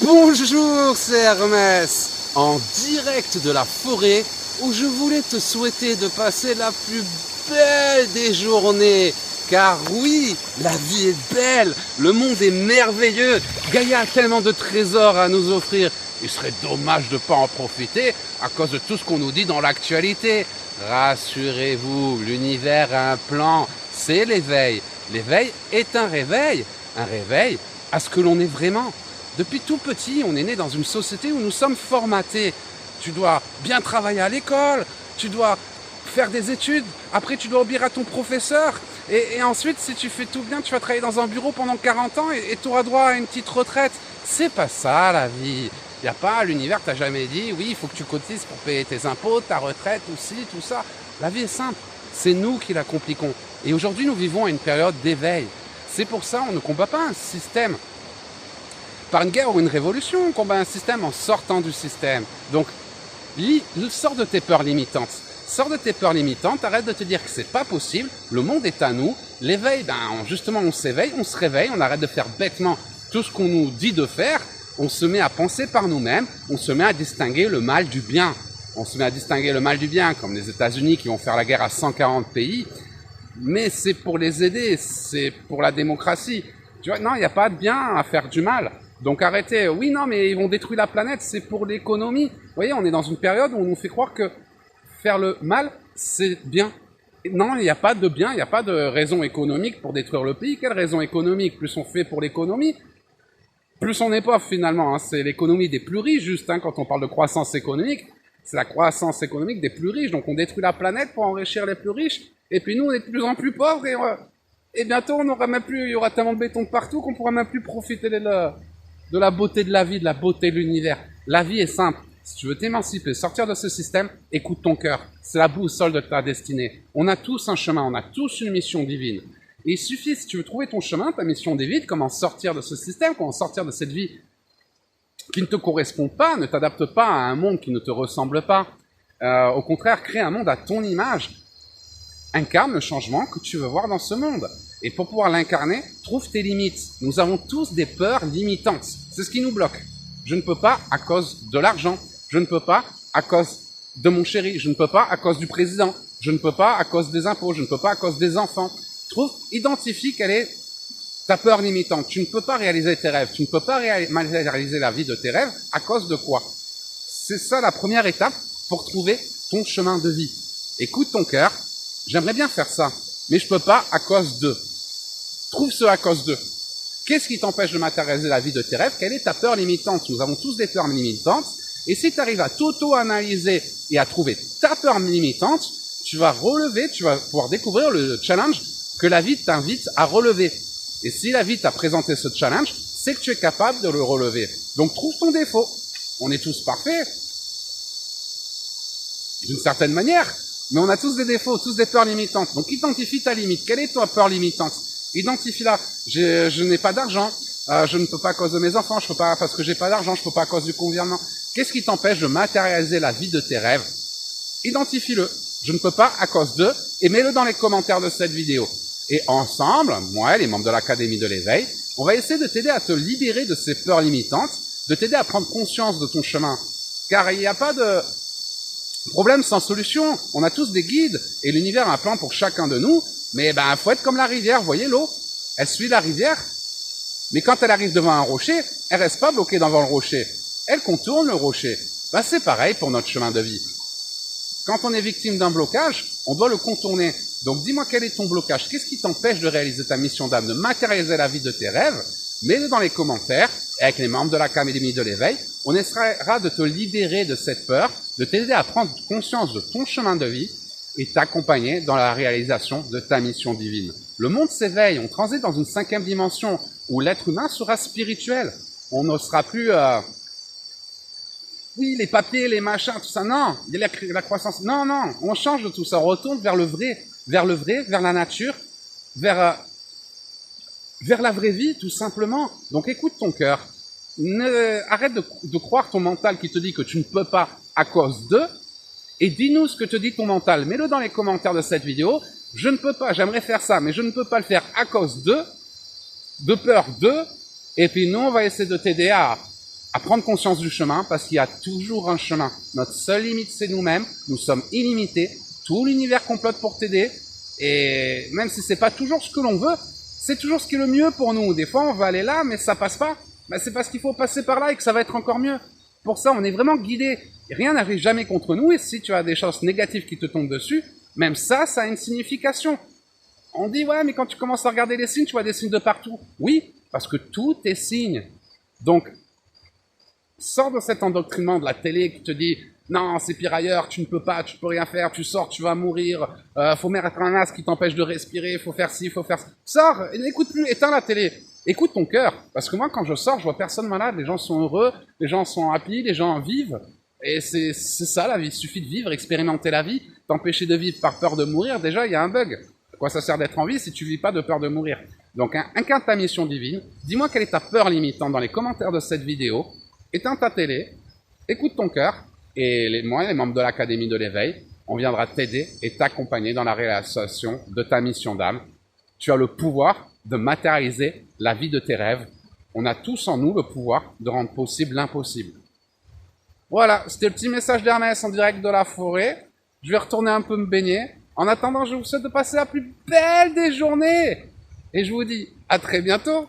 Bonjour, c'est Hermès, en direct de la forêt où je voulais te souhaiter de passer la plus belle des journées. Car oui, la vie est belle, le monde est merveilleux, Gaïa a tellement de trésors à nous offrir. Il serait dommage de ne pas en profiter à cause de tout ce qu'on nous dit dans l'actualité. Rassurez-vous, l'univers a un plan, c'est l'éveil. L'éveil est un réveil à ce que l'on est vraiment. Depuis tout petit, on est né dans une société où nous sommes formatés. Tu dois bien travailler à l'école, tu dois faire des études, après tu dois obéir à ton professeur, et ensuite si tu fais tout bien, tu vas travailler dans un bureau pendant 40 ans et tu auras droit à une petite retraite. C'est pas ça la vie. Il n'y a pas, l'univers t'a jamais dit, oui, il faut que tu cotises pour payer tes impôts, ta retraite, tout ça. La vie est simple, c'est nous qui la compliquons. Et aujourd'hui, nous vivons à une période d'éveil. C'est pour ça qu'on ne combat pas un système par une guerre ou une révolution, on combat un système en sortant du système. Donc, sors de tes peurs limitantes. Sors de tes peurs limitantes, arrête de te dire que c'est pas possible, le monde est à nous. L'éveil, justement, on s'éveille, on se réveille, on arrête de faire bêtement tout ce qu'on nous dit de faire, on se met à penser par nous-mêmes, on se met à distinguer le mal du bien. On se met à distinguer le mal du bien, comme les États-Unis qui vont faire la guerre à 140 pays, mais c'est pour les aider, c'est pour la démocratie. Tu vois, non, il n'y a pas de bien à faire du mal. Donc arrêtez, oui, non, mais ils vont détruire la planète, c'est pour l'économie. Vous voyez, on est dans une période où on nous fait croire que faire le mal, c'est bien. Non, il n'y a pas de bien, il n'y a pas de raison économique pour détruire le pays. Quelle raison économique? Plus on fait pour l'économie, plus on est pauvre finalement. Hein. C'est l'économie des plus riches, juste, hein, quand on parle de croissance économique. C'est la croissance économique des plus riches. Donc on détruit la planète pour enrichir les plus riches. Et puis nous, on est de plus en plus pauvres et bientôt, on n'aura même plus, il y aura tellement de béton partout qu'on pourra même plus profiter de la beauté de la vie, de la beauté de l'univers. La vie est simple. Si tu veux t'émanciper, sortir de ce système, écoute ton cœur. C'est la boussole de ta destinée. On a tous un chemin, on a tous une mission divine. Et il suffit, si tu veux trouver ton chemin, ta mission divine, comment sortir de ce système, comment sortir de cette vie qui ne te correspond pas, ne t'adapte pas à un monde qui ne te ressemble pas. Au contraire, crée un monde à ton image. Incarne le changement que tu veux voir dans ce monde. Et pour pouvoir l'incarner, trouve tes limites. Nous avons tous des peurs limitantes. C'est ce qui nous bloque. Je ne peux pas à cause de l'argent. Je ne peux pas à cause de mon chéri. Je ne peux pas à cause du président. Je ne peux pas à cause des impôts. Je ne peux pas à cause des enfants. Identifie quelle est ta peur limitante. Tu ne peux pas réaliser tes rêves. Tu ne peux pas réaliser la vie de tes rêves à cause de quoi? C'est ça la première étape pour trouver ton chemin de vie. Écoute ton cœur. J'aimerais bien faire ça, mais je peux pas à cause de. Trouve ce à cause de. Qu'est-ce qui t'empêche de matérialiser la vie de tes rêves? Quelle est ta peur limitante? Nous avons tous des peurs limitantes. Et si tu arrives à t'auto-analyser et à trouver ta peur limitante, tu vas pouvoir découvrir le challenge que la vie t'invite à relever. Et si la vie t'a présenté ce challenge, c'est que tu es capable de le relever. Donc trouve ton défaut. On est tous parfaits. D'une certaine manière. Mais on a tous des défauts, tous des peurs limitantes. Donc identifie ta limite. Quelle est ta peur limitante? Identifie-la. Je n'ai pas d'argent. Je ne peux pas à cause de mes enfants. Je peux pas parce que j'ai pas d'argent. Je peux pas à cause du gouvernement. Qu'est-ce qui t'empêche de matérialiser la vie de tes rêves? Identifie-le. Je ne peux pas à cause de. Et mets-le dans les commentaires de cette vidéo. Et ensemble, moi, les membres de l'Académie de l'éveil, on va essayer de t'aider à te libérer de ces peurs limitantes, de t'aider à prendre conscience de ton chemin. Car il n'y a pas de problème sans solution. On a tous des guides et l'univers a un plan pour chacun de nous. Mais faut être comme la rivière, vous voyez l'eau. Elle suit la rivière. Mais quand elle arrive devant un rocher, elle reste pas bloquée devant le rocher. Elle contourne le rocher. C'est pareil pour notre chemin de vie. Quand on est victime d'un blocage, on doit le contourner. Donc dis-moi quel est ton blocage. Qu'est-ce qui t'empêche de réaliser ta mission d'âme, de matérialiser la vie de tes rêves? Mets-le dans les commentaires. Et avec les membres de l'Académie de l'éveil, on essaiera de te libérer de cette peur, de t'aider à prendre conscience de ton chemin de vie et t'accompagner dans la réalisation de ta mission divine. Le monde s'éveille, on transite dans une 5e dimension où l'être humain sera spirituel. On ne sera plus, oui, les papiers, les machins, tout ça, non, il y a la croissance. Non, on change de tout ça, on retourne vers le vrai, vers la nature, vers la vraie vie, tout simplement. Donc écoute ton cœur. Arrête de croire ton mental qui te dit que tu ne peux pas à cause de, et dis-nous ce que te dit ton mental. Mets-le dans les commentaires de cette vidéo. Je ne peux pas, j'aimerais faire ça, mais je ne peux pas le faire à cause de peur de, et puis nous, on va essayer de t'aider à à prendre conscience du chemin, parce qu'il y a toujours un chemin. Notre seule limite, c'est nous-mêmes. Nous sommes illimités. Tout l'univers complote pour t'aider. Et même si c'est pas toujours ce que l'on veut, c'est toujours ce qui est le mieux pour nous. Des fois, on va aller là, mais ça passe pas. Ben, c'est parce qu'il faut passer par là et que ça va être encore mieux. Pour ça, on est vraiment guidé. Rien n'arrive jamais contre nous. Et si tu as des choses négatives qui te tombent dessus, même ça a une signification. On dit, ouais, mais quand tu commences à regarder les signes, tu vois des signes de partout. Oui, parce que tout est signe. Donc, sors de cet endoctrinement de la télé qui te dit non, c'est pire ailleurs, tu ne peux pas, tu peux rien faire, tu sors, tu vas mourir, faut mettre un masque qui t'empêche de respirer, faut faire ci, faut faire ça. Sors, n'écoute plus, éteins la télé, écoute ton cœur. Parce que moi, quand je sors, je vois personne malade, les gens sont heureux, les gens sont happy, les gens vivent. Et c'est ça la vie, il suffit de vivre, expérimenter la vie, t'empêcher de vivre par peur de mourir, déjà il y a un bug. À quoi ça sert d'être en vie si tu vis pas de peur de mourir? Donc incarne ta mission divine, dis-moi quelle est ta peur limitante dans les commentaires de cette vidéo, éteins ta télé, écoute ton cœur, et moi, les membres de l'Académie de l'éveil, on viendra t'aider et t'accompagner dans la réalisation de ta mission d'âme. Tu as le pouvoir de matérialiser la vie de tes rêves. On a tous en nous le pouvoir de rendre possible l'impossible. Voilà, c'était le petit message d'Ernest en direct de la forêt. Je vais retourner un peu me baigner. En attendant, je vous souhaite de passer la plus belle des journées. Et je vous dis à très bientôt.